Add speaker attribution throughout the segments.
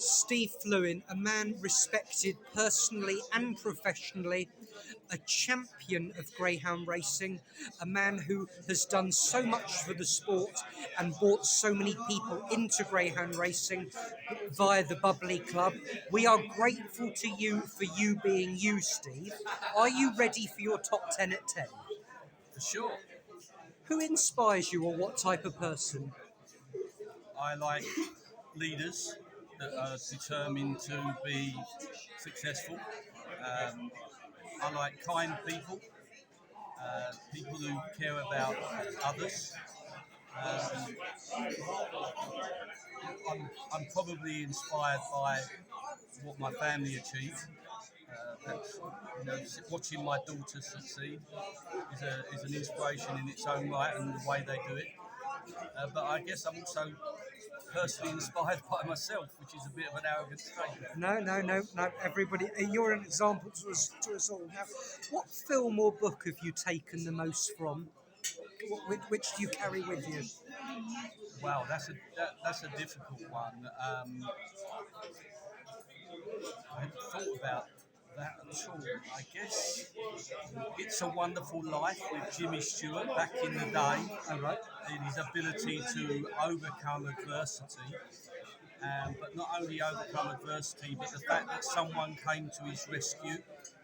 Speaker 1: Steve Fluin, a man respected personally and professionally, a champion of greyhound racing, a man who has done so much for the sport and brought so many people into greyhound racing via the Bubbly Club. We are grateful to you for you being you, Steve. Are you ready for your top 10 at 10?
Speaker 2: For sure.
Speaker 1: Who inspires you or what type of person?
Speaker 2: I like leaders that are determined to be successful. Um, I like kind people, people who care about others. Um, I'm probably inspired by what my family achieved. That's, watching my daughter succeed is an inspiration in its own right and the way they do it. But I guess I'm also personally inspired by myself, which is a bit of an arrogant statement.
Speaker 1: No. Everybody, you're an example to us all. Now, what film or book have you taken the most from? Which do you carry with you?
Speaker 2: Wow, that's a difficult one. I hadn't thought about that at all. I guess It's a Wonderful Life with Jimmy Stewart back in the day,
Speaker 1: All right.
Speaker 2: and his ability to overcome adversity. But not only overcome adversity, but the fact that someone came to his rescue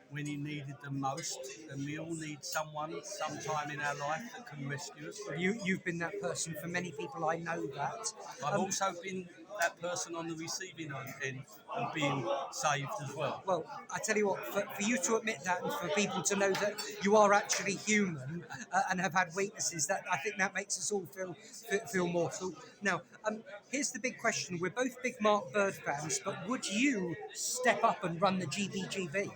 Speaker 2: when he needed them most. And we all need someone sometime in our life that can rescue us.
Speaker 1: You've been that person for many people. I know that.
Speaker 2: I've also been that person on the receiving end of being saved as well.
Speaker 1: Well, I tell you what, for you to admit that and for people to know that you are actually human and have had weaknesses, that I think that makes us all feel mortal. Now, here's the big question: we're both big Mark Bird fans, but would you step up and run the GBGV?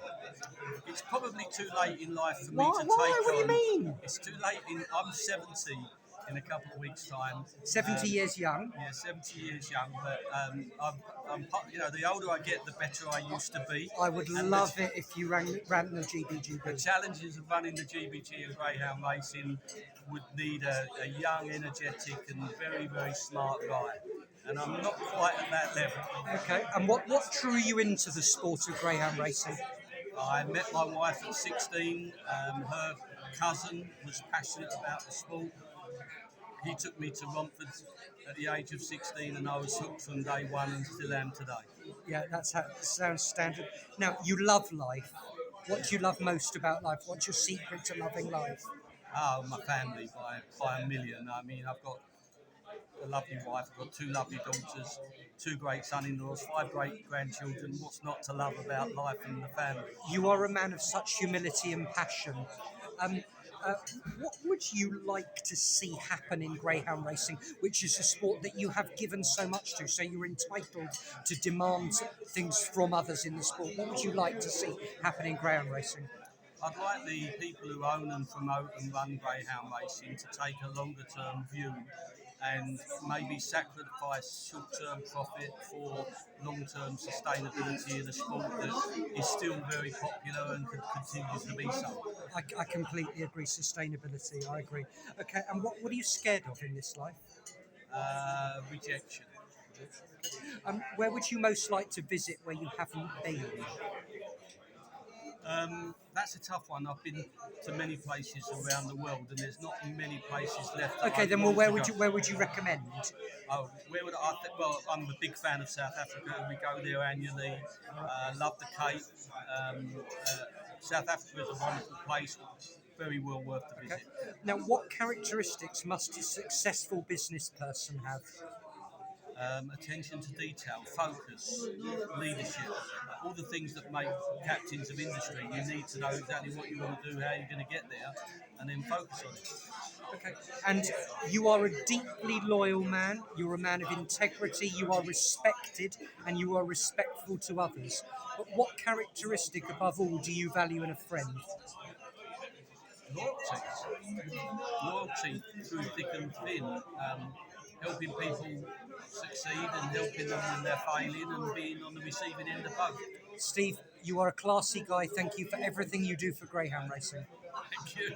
Speaker 2: It's probably too late in life for me
Speaker 1: Why?
Speaker 2: to take
Speaker 1: Why? What do you
Speaker 2: on.
Speaker 1: mean?
Speaker 2: It's too late. I'm 70 in a couple of weeks' time.
Speaker 1: 70 years young.
Speaker 2: Yeah, 70 years young. But the older I get, the better I used to be.
Speaker 1: I would love it if you ran the
Speaker 2: The
Speaker 1: GBGB.
Speaker 2: challenges of running the GBG and greyhound racing would need a young, energetic, and very, very smart guy. And I'm not quite at that level.
Speaker 1: Okay, and what drew you into the sport of greyhound racing?
Speaker 2: I met my wife at 16. Her cousin was passionate about the sport. He took me to Romford at the age of 16, and I was hooked from day one and still am today.
Speaker 1: Yeah, that's how it sounds standard. Now, you love life. What do you love most about life? What's your secret to loving life?
Speaker 2: Oh, my family by a million. I mean, I've got a lovely wife, I've got two lovely daughters, two great son-in-laws, five great grandchildren. What's not to love about life and the family?
Speaker 1: You are a man of such humility and passion. Um, uh, what would you like to see happen in greyhound racing, which is a sport that you have given so much to, so you're entitled to demand things from others in the sport? What would you like to see happen in greyhound racing?
Speaker 2: I'd like the people who own and promote and run greyhound racing to take a longer term view and maybe sacrifice short-term profit for long-term sustainability in a sport that is still very popular and continues to be so.
Speaker 1: I completely agree. Sustainability, I agree. Okay, and what are you scared of in this life?
Speaker 2: Rejection.
Speaker 1: Where would you most like to visit where you haven't been?
Speaker 2: That's a tough one. I've been to many places around the world, and there's not many places left.
Speaker 1: Okay, then well, where would you recommend?
Speaker 2: Oh, where would I think? Well, I'm a big fan of South Africa. We go there annually. Love the Cape. South Africa is a wonderful place. Very well worth the visit.
Speaker 1: Okay. Now, what characteristics must a successful business person have?
Speaker 2: Attention to detail, focus, leadership, all the things that make captains of industry. You need to know exactly what you want to do, how you're going to get there, and then focus on it.
Speaker 1: Okay. And you are a deeply loyal man. You're a man of integrity. You are respected, and you are respectful to others. But what characteristic, above all, do you value in a friend?
Speaker 2: Loyalty through thick and thin. Helping people succeed and helping them when they're failing and being on the receiving end of both.
Speaker 1: Steve, you are a classy guy. Thank you for everything you do for greyhound racing.
Speaker 2: Thank you.